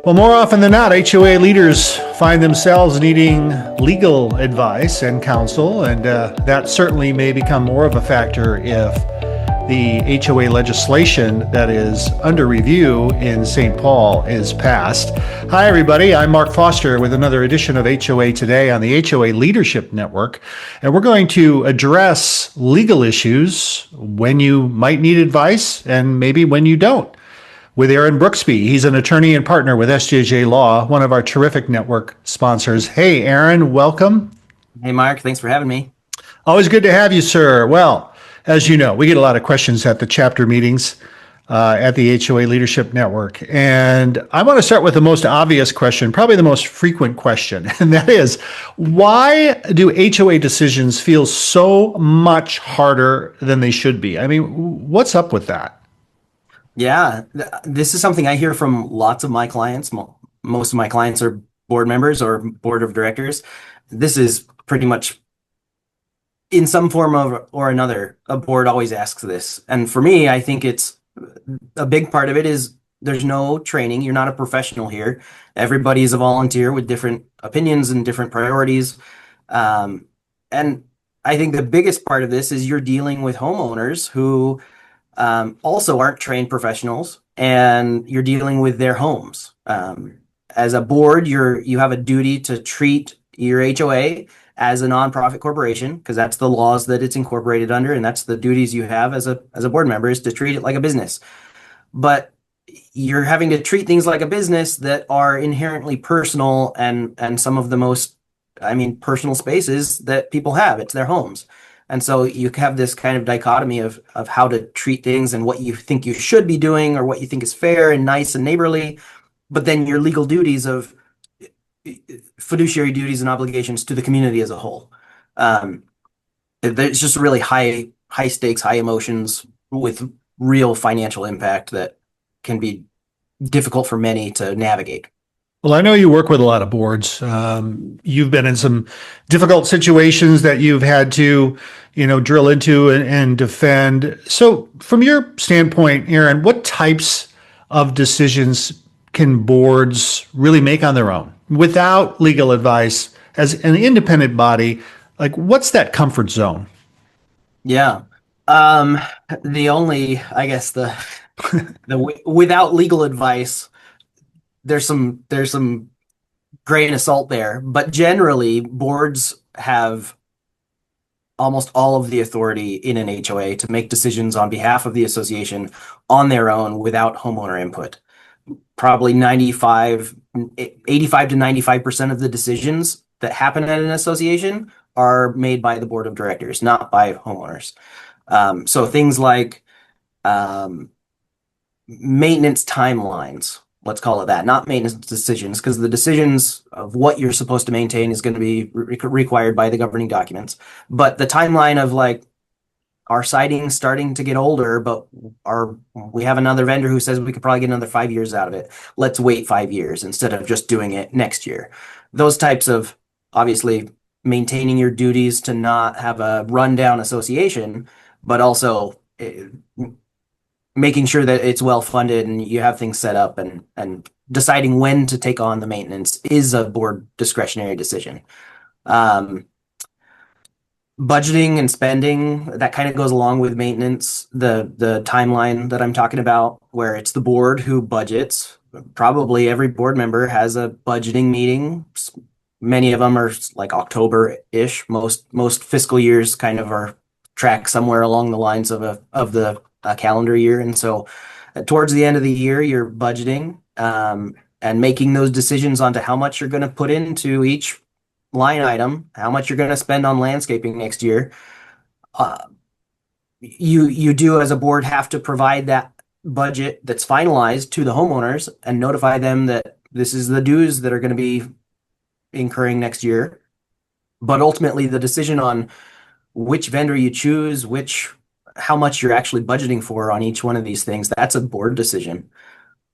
Well, more often than not, HOA leaders find themselves needing legal advice and counsel, and that certainly may become more of a factor if the HOA legislation that is under review in St. Paul is passed. Hi, everybody. I'm Mark Foster with another edition of HOA Today on the HOA Leadership Network, and we're going to address legal issues when you might need advice and maybe when you don't, with Aaron Brooksby. He's an attorney and partner with SJJ Law, one of our terrific network sponsors. Hey, Aaron, welcome. Hey, Mark. Thanks for having me. Always good to have you, sir. Well, as you know, we get a lot of questions at the chapter meetings at the HOA Leadership Network. And I want to start with the most obvious question, probably the most frequent question, and that is, why do HOA decisions feel so much harder than they should be? I mean, what's up with that? Yeah, this is something I hear from lots of my clients. Most of my clients are board members or board of directors. This is pretty much in some form of or another, a board always asks this. And for me, I think it's a big part of it is there's no training. You're not a professional here. Everybody is a volunteer with different opinions and different priorities. And I think the biggest part of this is you're dealing with homeowners who also aren't trained professionals, and you're dealing with their homes. As a board, you have a duty to treat your HOA as a nonprofit corporation, because that's the laws that it's incorporated under, and that's the duties you have as a board member, is to treat it like a business. But you're having to treat things like a business that are inherently personal and some of the most, personal spaces that people have. It's their homes. And so you have this kind of dichotomy of how to treat things and what you think you should be doing or what you think is fair and nice and neighborly, but then your legal duties of fiduciary duties and obligations to the community as a whole. There's just really high stakes, high emotions with real financial impact that can be difficult for many to navigate. Well, I know you work with a lot of boards. You've been in some difficult situations that you've had to, drill into and defend. So from your standpoint, Aaron, what types of decisions can boards really make on their own without legal advice as an independent body? Like, what's that comfort zone? Yeah. The only, I guess, the without legal advice, there's some grain of salt there, but generally boards have almost all of the authority in an HOA to make decisions on behalf of the association on their own without homeowner input. Probably 85 to 95% of the decisions that happen at an association are made by the board of directors, not by homeowners. So things like maintenance timelines, let's call it that, not maintenance decisions, because the decisions of what you're supposed to maintain is going to be required by the governing documents. But the timeline of like our siding's starting to get older, but we have another vendor who says we could probably get another 5 years out of it. Let's wait 5 years instead of just doing it next year. Those types of, obviously, maintaining your duties to not have a rundown association, but also making sure that it's well funded and you have things set up, and deciding when to take on the maintenance is a board discretionary decision. Budgeting and spending, that kind of goes along with maintenance. The timeline that I'm talking about, where it's the board who budgets. Probably every board member has a budgeting meeting. Many of them are like October-ish. Most fiscal years kind of are tracked somewhere along the lines of the calendar year. And so towards the end of the year, you're budgeting and making those decisions onto how much you're going to put into each line item, how much you're going to spend on landscaping next year. You do, as a board, have to provide that budget that's finalized to the homeowners and notify them that this is the dues that are going to be incurring next year. But ultimately, the decision on which vendor you choose, how much you're actually budgeting for on each one of these things, that's a board decision.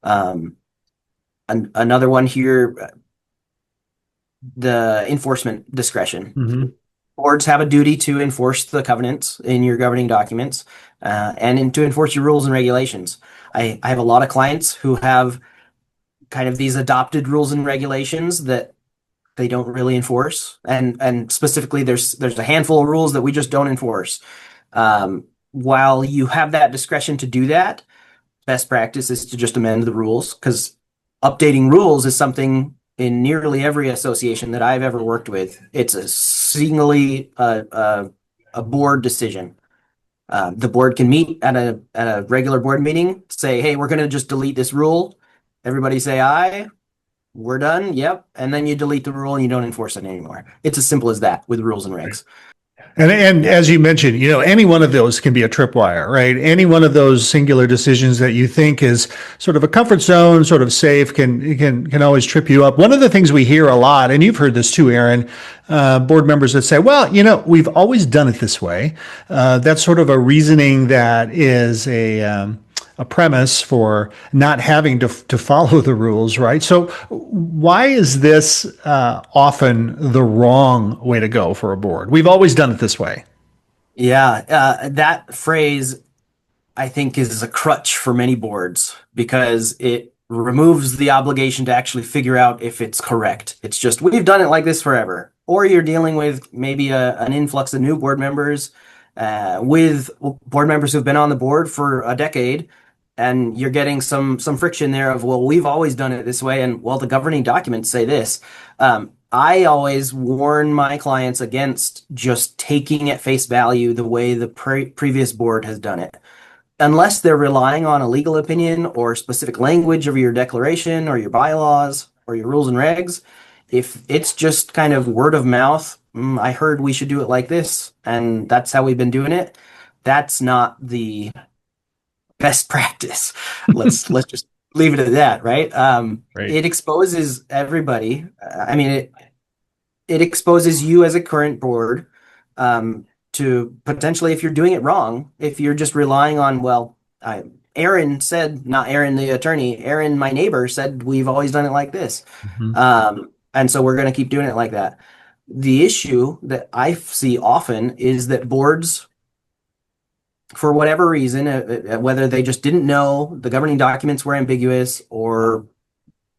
And another one here, the enforcement discretion. Boards have a duty to enforce the covenants in your governing documents, to enforce your rules and regulations. I have a lot of clients who have kind of these adopted rules and regulations that they don't really enforce, and specifically there's a handful of rules that we just don't enforce. While you have that discretion to do that, best practice is to just amend the rules, because updating rules is something in nearly every association that I've ever worked with. It's a singly a board decision. The board can meet at a regular board meeting, say, hey, we're going to just delete this rule. Everybody say aye. We're done. Yep. And then you delete the rule and you don't enforce it anymore. It's as simple as that with rules and regs. And as you mentioned, any one of those can be a tripwire, right? Any one of those singular decisions that you think is sort of a comfort zone, sort of safe, can always trip you up. One of the things we hear a lot, and you've heard this too, Aaron, board members that say, well, we've always done it this way. That's sort of a reasoning that is a premise for not having to follow the rules, right? So why is this often the wrong way to go for a board? We've always done it this way. Yeah, that phrase, I think, is a crutch for many boards because it removes the obligation to actually figure out if it's correct. It's just, we've done it like this forever. Or you're dealing with maybe an influx of new board members, with board members who've been on the board for a decade, and you're getting some friction there of, well, we've always done it this way, and well, the governing documents say this. I always warn my clients against just taking at face value the way the previous board has done it. Unless they're relying on a legal opinion or specific language of your declaration or your bylaws or your rules and regs, if it's just kind of word of mouth, I heard we should do it like this, and that's how we've been doing it, that's not the best practice. Let's just leave it at that, right? Right. It exposes everybody. It exposes you as a current board to potentially, if you're doing it wrong, if you're just relying on, well, Aaron said, not Aaron the attorney, Aaron my neighbor said we've always done it like this, and so we're going to keep doing it like that. The issue that I see often is that boards, for whatever reason, whether they just didn't know the governing documents were ambiguous, or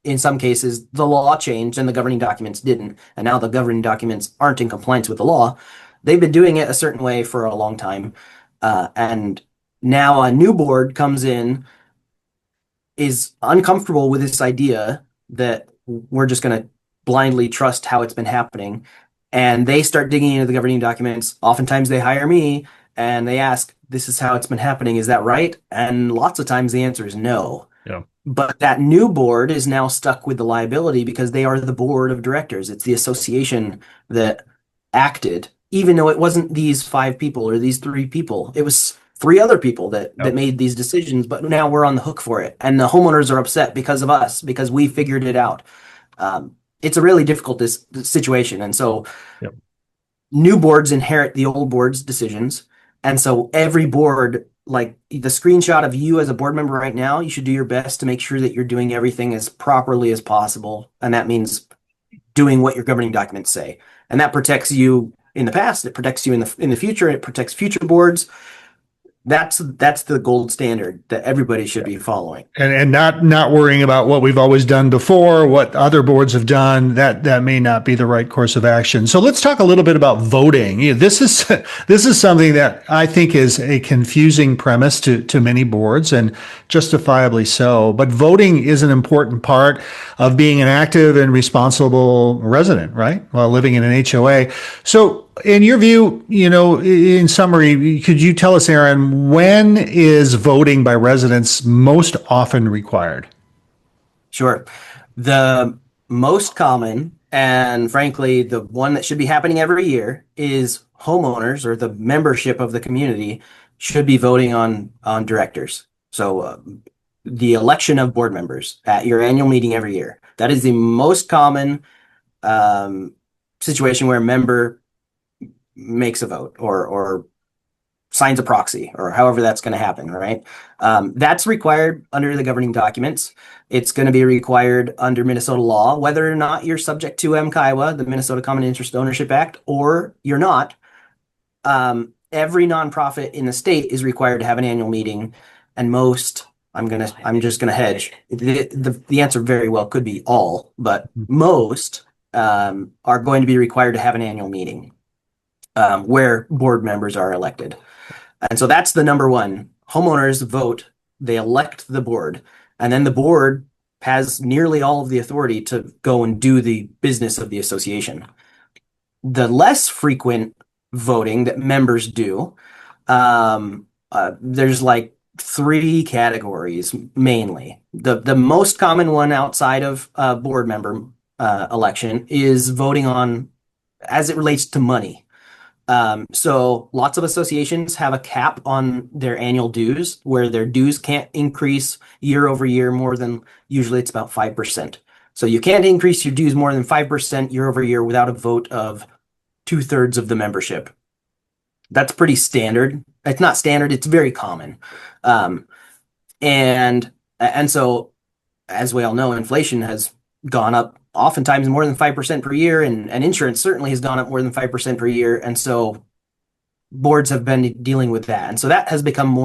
in some cases the law changed and the governing documents didn't, and now the governing documents aren't in compliance with the law. They've been doing it a certain way for a long time, and now a new board comes in, is uncomfortable with this idea that we're just going to blindly trust how it's been happening, and they start digging into the governing documents. Oftentimes they hire me and they ask, this is how it's been happening, is that right? And lots of times the answer is no. Yeah. But that new board is now stuck with the liability because they are the board of directors. It's the association that acted, even though it wasn't these 5 people or these 3 people. It was 3 other people that made these decisions, but now we're on the hook for it. And the homeowners are upset because of us, because we figured it out. It's a really difficult situation. And so new boards inherit the old board's decisions. And so every board, like the screenshot of you as a board member right now, you should do your best to make sure that you're doing everything as properly as possible. And that means doing what your governing documents say. And that protects you in the past, it protects you in the future, it protects future boards. That's the gold standard that everybody should be following. And not worrying about what we've always done before, what other boards have done. That may not be the right course of action. So let's talk a little bit about voting. This is something that I think is a confusing premise to many boards, and justifiably so. But voting is an important part of being an active and responsible resident, right? While living in an HOA. So in your view, in summary, could you tell us, Aaron, when is voting by residents most often required? Sure. The most common, and frankly, the one that should be happening every year, is homeowners, or the membership of the community, should be voting on directors. So the election of board members at your annual meeting every year. That is the most common situation where a member makes a vote or signs a proxy, or however that's going to happen, right? That's required under the governing documents. It's going to be required under Minnesota law, whether or not you're subject to MKIWA, the Minnesota Common Interest Ownership Act, or you're not. Every nonprofit in the state is required to have an annual meeting, and most, I'm just gonna hedge. The answer very well could be all, but most are going to be required to have an annual meeting where board members are elected. And so that's the number one. Homeowners vote, they elect the board, and then the board has nearly all of the authority to go and do the business of the association. The less frequent voting that members do, there's like three categories mainly. The most common one outside of board member election is voting on as it relates to money. So lots of associations have a cap on their annual dues, where their dues can't increase year over year more than, usually it's about 5%. So you can't increase your dues more than 5% year over year without a vote of 2/3 of the membership. That's pretty standard. It's not standard, it's very common. And so, as we all know, inflation has gone up oftentimes more than 5% per year, and insurance certainly has gone up more than 5% per year. And so boards have been dealing with that. And so that has become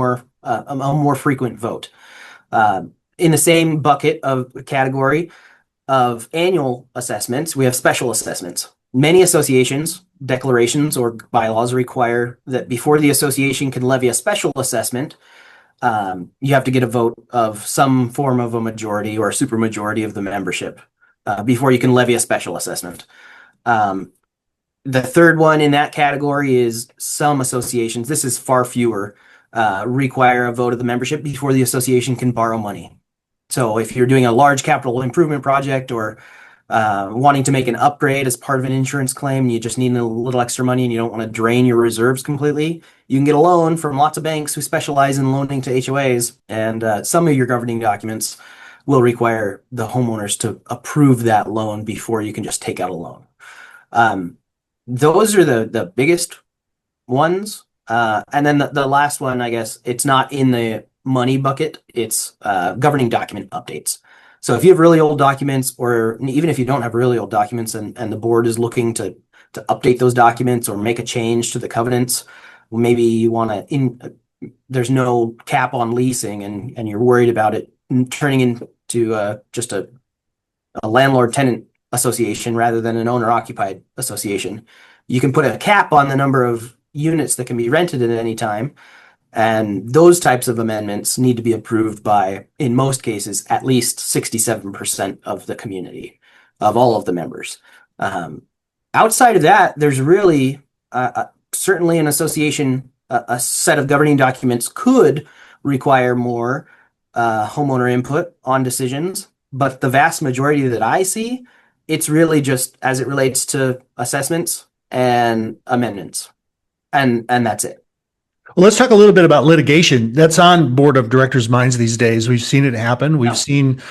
a more frequent vote. In the same bucket of category of annual assessments, we have special assessments. Many associations, declarations, or bylaws require that before the association can levy a special assessment, you have to get a vote of some form of a majority or a supermajority of the membership before you can levy a special assessment. The third one in that category is some associations, this is far fewer, require a vote of the membership before the association can borrow money. So if you're doing a large capital improvement project, or wanting to make an upgrade as part of an insurance claim, you just need a little extra money and you don't want to drain your reserves completely, you can get a loan from lots of banks who specialize in loaning to HOAs, and some of your governing documents will require the homeowners to approve that loan before you can just take out a loan. Those are the biggest ones. And then the last one, I guess, it's not in the money bucket, it's governing document updates. So if you have really old documents, or even if you don't have really old documents, and the board is looking to update those documents or make a change to the covenants, maybe you want to, there's no cap on leasing, and you're worried about it turning into just a landlord-tenant association rather than an owner-occupied association. You can put a cap on the number of units that can be rented at any time. And those types of amendments need to be approved by, in most cases, at least 67% of the community, of all of the members. Outside of that, there's really certainly an association, a set of governing documents could require more homeowner input on decisions, but the vast majority that I see, it's really just as it relates to assessments and amendments, and that's it. Well, let's talk a little bit about litigation. That's on board of directors' minds these days. We've seen it happen. We've seen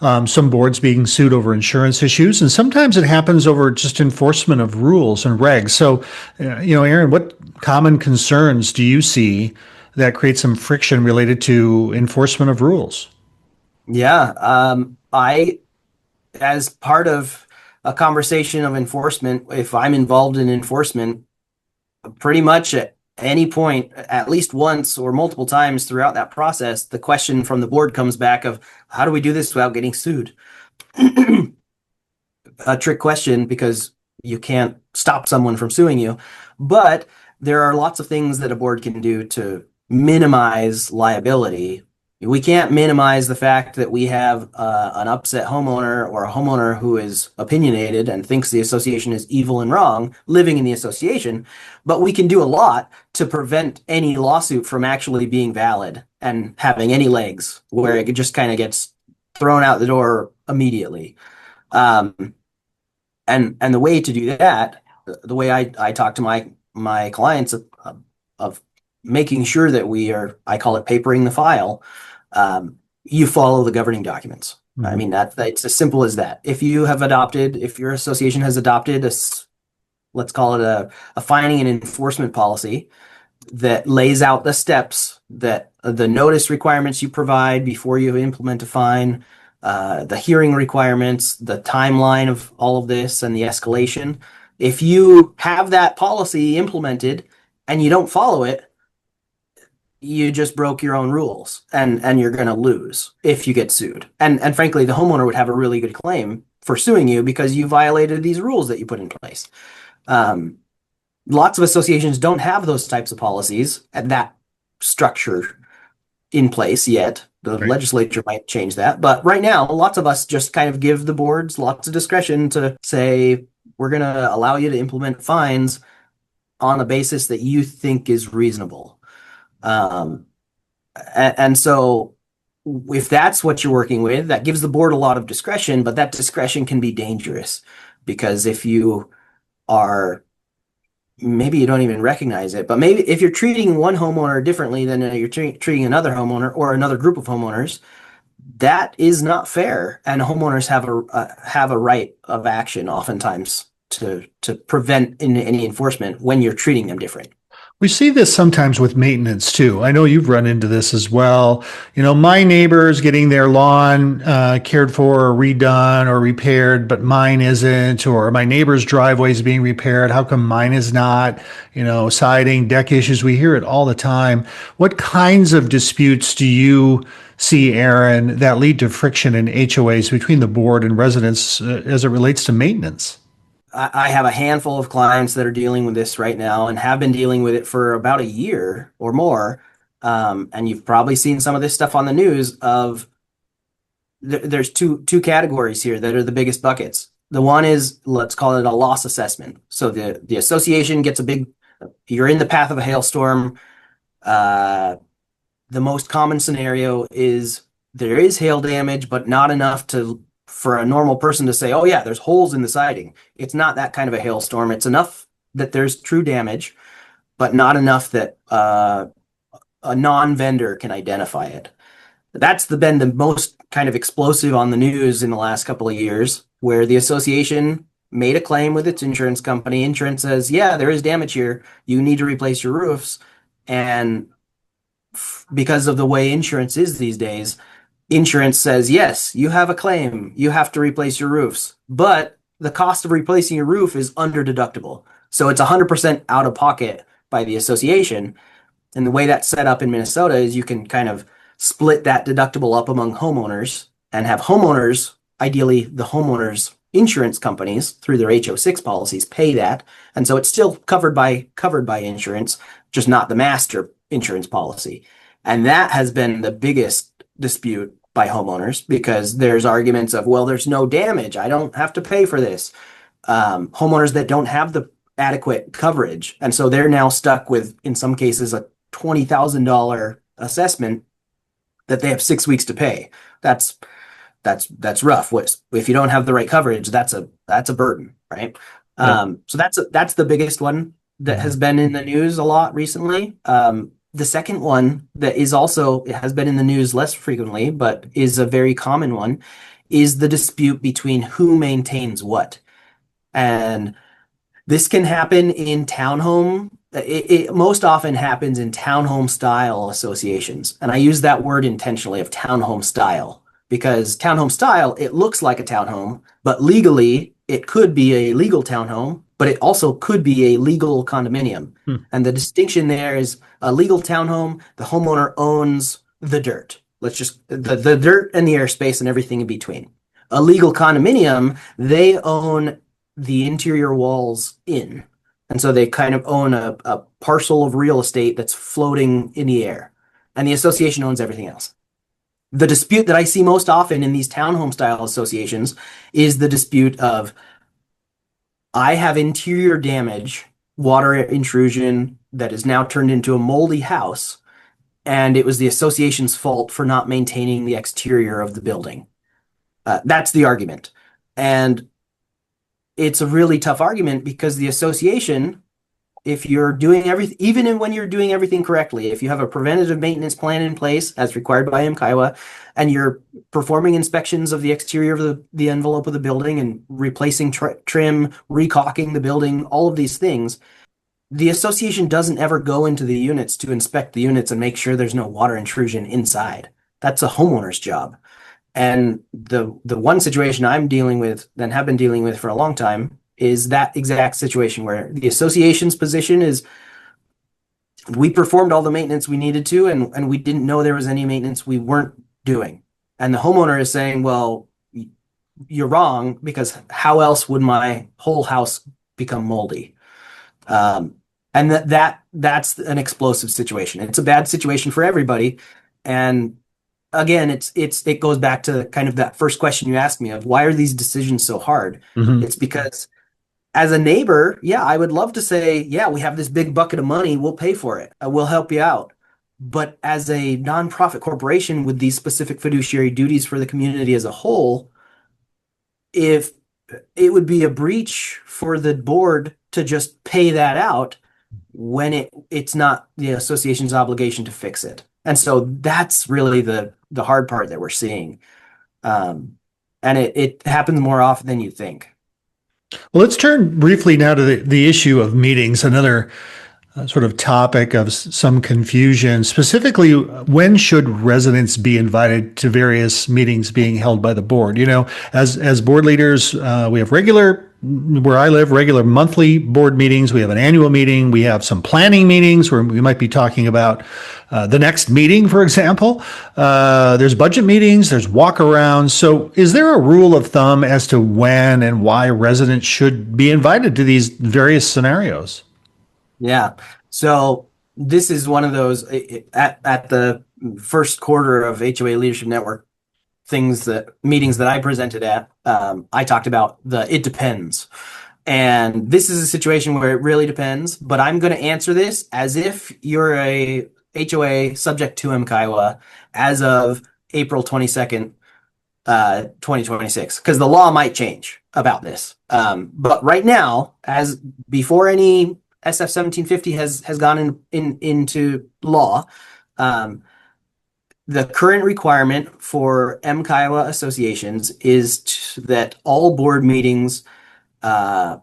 some boards being sued over insurance issues, and sometimes it happens over just enforcement of rules and regs. So, Aaron, what common concerns do you see that create some friction related to enforcement of rules? Yeah, as part of a conversation of enforcement, if I'm involved in enforcement, pretty much at any point, at least once or multiple times throughout that process, the question from the board comes back of, how do we do this without getting sued? A trick question, because you can't stop someone from suing you, but there are lots of things that a board can do to minimize liability. We can't minimize the fact that we have an upset homeowner, or a homeowner who is opinionated and thinks the association is evil and wrong living in the association, but we can do a lot to prevent any lawsuit from actually being valid and having any legs, where it just kind of gets thrown out the door immediately. And the way to do that, the way I talk to my clients of making sure that we are, I call it papering the file. You follow the governing documents. Mm-hmm. I mean, it's as simple as that. If your association has adopted let's call it a finding and enforcement policy, that lays out the steps, that the notice requirements you provide before you implement a fine, the hearing requirements, the timeline of all of this, and the escalation. If you have that policy implemented and you don't follow it, you just broke your own rules, and you're going to lose if you get sued. And frankly, the homeowner would have a really good claim for suing you because you violated these rules that you put in place. Lots of associations don't have those types of policies at that structure in place yet. The Right. legislature might change that, but right now, lots of us just kind of give the boards lots of discretion to say, we're going to allow you to implement fines on a basis that you think is reasonable. And so if that's what you're working with, that gives the board a lot of discretion, but that discretion can be dangerous because if you are, maybe you don't even recognize it, but maybe if you're treating one homeowner differently than you're treating another homeowner or another group of homeowners, that is not fair. And homeowners have a right of action oftentimes to prevent any enforcement when you're treating them different. We see this sometimes with maintenance too. I know you've run into this as well. My neighbor's getting their lawn cared for or redone or repaired, but mine isn't, or my neighbor's driveway is being repaired. How come mine is not? Siding, deck issues. We hear it all the time. What kinds of disputes do you see, Aaron, that lead to friction in HOAs between the board and residents as it relates to maintenance? I have a handful of clients that are dealing with this right now and have been dealing with it for about a year or more. And you've probably seen some of this stuff on the news of there's two categories here that are the biggest buckets. The one is, let's call it a loss assessment. So the association gets you're in the path of a hailstorm. The most common scenario is there is hail damage, but not enough for a normal person to say, oh yeah, there's holes in the siding. It's not that kind of a hailstorm. It's enough that there's true damage, but not enough that a non-vendor can identify it. That's been the most kind of explosive on the news in the last couple of years, where the association made a claim with its insurance company. Insurance says, yeah, there is damage here. You need to replace your roofs. And because of the way insurance is these days, insurance says, yes, you have a claim. You have to replace your roofs. But the cost of replacing your roof is under deductible. So it's 100% out of pocket by the association. And the way that's set up in Minnesota is you can kind of split that deductible up among homeowners and have homeowners, ideally the homeowners insurance companies through their HO6 policies pay that. And so it's still covered by insurance, just not the master insurance policy. And that has been the biggest dispute by homeowners because there's arguments of, well, there's no damage. I don't have to pay for this. Homeowners that don't have the adequate coverage. And so they're now stuck with, in some cases, a $20,000 assessment that they have 6 weeks to pay. That's rough. If you don't have the right coverage, that's a burden, right? Yeah. So that's the biggest one that has been in the news a lot recently. The second one that is also, it has been in the news less frequently, but is a very common one, is the dispute between who maintains what. And this can happen in townhome. It most often happens in townhome style associations. And I use that word intentionally, of townhome style, because townhome style, it looks like a townhome, but legally it could be a legal townhome, but it also could be a legal condominium. And the distinction there is a legal townhome, the homeowner owns the dirt. Let's just, the dirt and the airspace and everything in between. A legal condominium, they own the interior walls in. And so they kind of own a parcel of real estate that's floating in the air. And the association owns everything else. The dispute that I see most often in these townhome style associations is the dispute of, I have interior damage, water intrusion that is now turned into a moldy house, and it was the association's fault for not maintaining the exterior of the building. That's the argument. And it's a really tough argument because the association, if you're doing everything, even when you're doing everything correctly, if you have a preventative maintenance plan in place as required by MCIWA, and you're performing inspections of the exterior of the envelope of the building and replacing trim, recaulking the building, all of these things, the association doesn't ever go into the units to inspect the units and make sure there's no water intrusion inside. That's a homeowner's job. And the one situation I'm dealing with and have been dealing with for a long time is that exact situation where the association's position is we performed all the maintenance we needed to, and we didn't know there was any maintenance we weren't doing. And the homeowner is saying, well, you're wrong, because how else would my whole house become moldy? And that's an explosive situation. It's a bad situation for everybody. And again, it goes back to kind of that first question you asked me of why are these decisions so hard? Mhm. It's because as a neighbor, yeah, I would love to say, yeah, we have this big bucket of money, we'll pay for it, we'll help you out. But as a nonprofit corporation with these specific fiduciary duties for the community as a whole, if it would be a breach for the board to just pay that out when it's not the association's obligation to fix it. And so that's really the hard part that we're seeing. And it happens more often than you think. Well, let's turn briefly now to the issue of meetings, another sort of topic of some confusion. Specifically, when should residents be invited to various meetings being held by the board? You know, as board leaders, we have where I live, regular monthly board meetings. We have an annual meeting. We have some planning meetings where we might be talking about the next meeting, for example. There's budget meetings, there's walk-arounds. So is there a rule of thumb as to when and why residents should be invited to these various scenarios? Yeah. So this is one of those at the first quarter of HOA Leadership Network meetings that I presented at. I talked about it depends. And this is a situation where it really depends, but I'm going to answer this as if you're a HOA subject to MKIWA as of April 22nd, 2026, because the law might change about this. But right now, as before any SF 1750 has gone into law, the current requirement for MKIWA associations is that all board meetings, that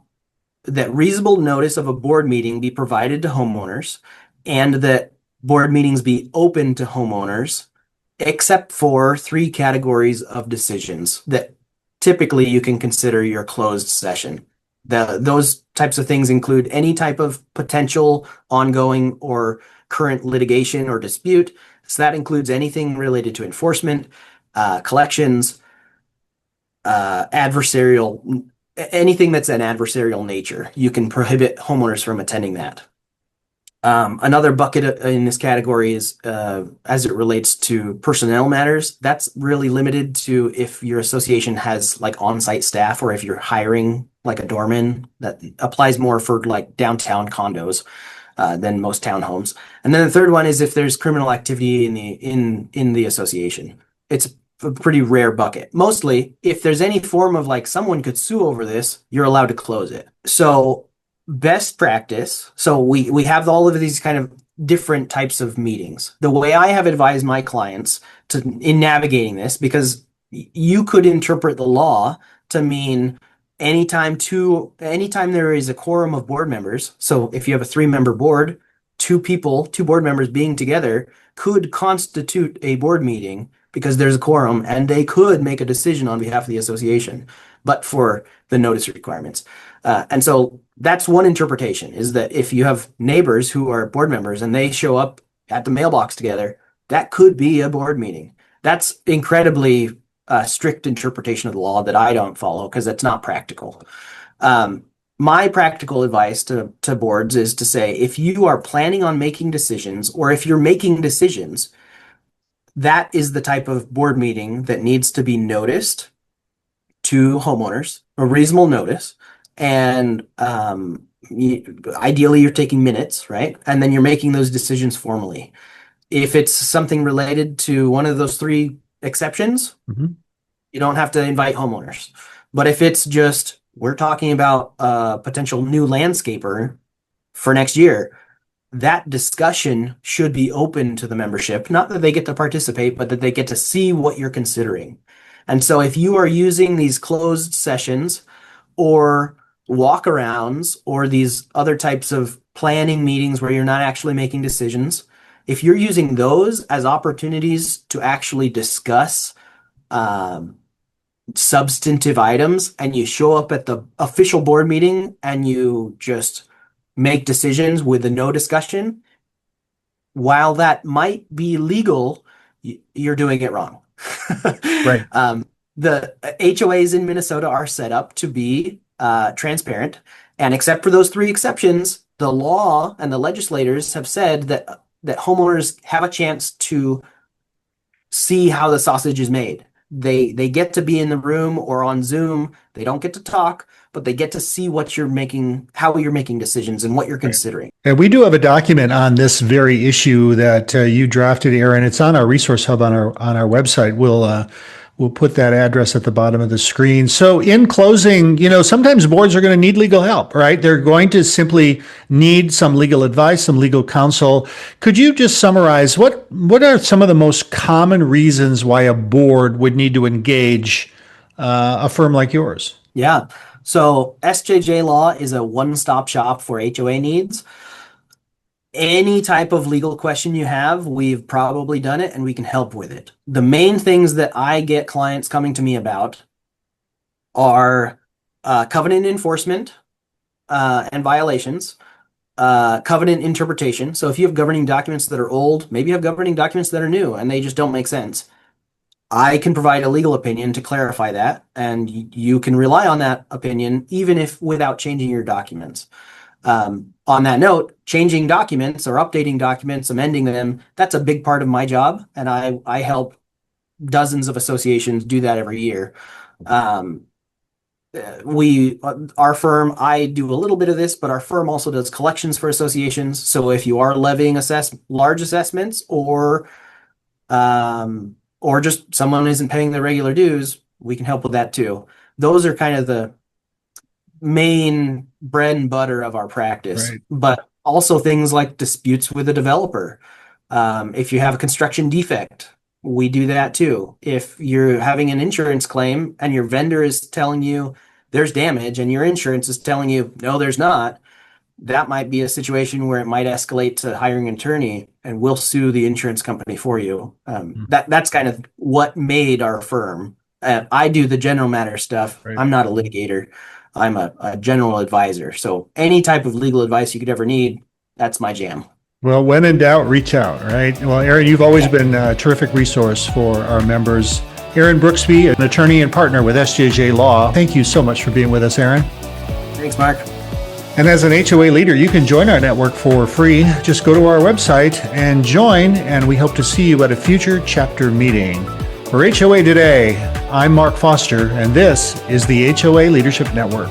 reasonable notice of a board meeting be provided to homeowners, and that board meetings be open to homeowners, except for three categories of decisions that typically you can consider your closed session. Those types of things include any type of potential ongoing or current litigation or dispute. So that includes anything related to enforcement, collections, anything that's an adversarial nature. You can prohibit homeowners from attending that. Another bucket in this category is as it relates to personnel matters. That's really limited to if your association has like on-site staff, or if you're hiring like a doorman. That applies more for like downtown condos than most townhomes. And then the third one is if there's criminal activity in the association. It's a pretty rare bucket. Mostly, if there's any form of like someone could sue over this, you're allowed to close it. So best practice. So we have all of these kind of different types of meetings. The way I have advised my clients in navigating this, because you could interpret the law to mean anytime there is a quorum of board members. So if you have a 3-member board, two board members being together could constitute a board meeting because there's a quorum, and they could make a decision on behalf of the association, but for the notice requirements. And so that's one interpretation, is that if you have neighbors who are board members and they show up at the mailbox together, that could be a board meeting. That's incredibly strict interpretation of the law that I don't follow because it's not practical. My practical advice to boards is to say, if you are planning on making decisions, or if you're making decisions, that is the type of board meeting that needs to be noticed to homeowners, a reasonable notice. And ideally, you're taking minutes, right? And then you're making those decisions formally. If it's something related to one of those three exceptions, you don't have to invite homeowners. But if it's just, we're talking about a potential new landscaper for next year, that discussion should be open to the membership. Not that they get to participate, but that they get to see what you're considering. And so if you are using these closed sessions or walkarounds or these other types of planning meetings where you're not actually making decisions, if you're using those as opportunities to actually discuss substantive items, and you show up at the official board meeting and you just make decisions with a no discussion, while that might be legal, you're doing it wrong. Right. The HOAs in Minnesota are set up to be transparent, and except for those three exceptions, the law and the legislators have said that homeowners have a chance to see how the sausage is made. They get to be in the room or on Zoom. They don't get to talk, but they get to see what you're making, how you're making decisions, and what you're considering. And we do have a document on this very issue that you drafted, Aaron. It's on our resource hub on our website. We'll put that address at the bottom of the screen. So in closing, sometimes boards are going to need legal help, right? They're going to simply need some legal advice, some legal counsel. Could you just summarize what are some of the most common reasons why a board would need to engage a firm like yours? Yeah. So SJJ Law is a one-stop shop for HOA needs. Any type of legal question you have, we've probably done it and we can help with it. The main things that I get clients coming to me about are covenant enforcement and violations, covenant interpretation. So if you have governing documents that are old, maybe you have governing documents that are new and they just don't make sense. I can provide a legal opinion to clarify that, and you can rely on that opinion even if without changing your documents. On that note, changing documents or updating documents, amending them, that's a big part of my job. And I help dozens of associations do that every year. Our firm, I do a little bit of this, but our firm also does collections for associations. So if you are levying large assessments or just someone isn't paying their regular dues, we can help with that too. Those are kind of the main bread and butter of our practice, Right. But also things like disputes with a developer. If you have a construction defect, we do that too. If you're having an insurance claim and your vendor is telling you there's damage and your insurance is telling you, no, there's not, that might be a situation where it might escalate to hiring an attorney, and we'll sue the insurance company for you. That's kind of what made our firm. I do the general matter stuff. Right. I'm not a litigator. I'm a general advisor. So any type of legal advice you could ever need, that's my jam. Well, when in doubt, reach out, right? Well, Aaron, you've always been a terrific resource for our members. Aaron Brooksby, an attorney and partner with SJJ Law. Thank you so much for being with us, Aaron. Thanks, Mark. And as an HOA leader, you can join our network for free. Just go to our website and join, and we hope to see you at a future chapter meeting. For HOA Today, I'm Mark Foster, and this is the HOA Leadership Network.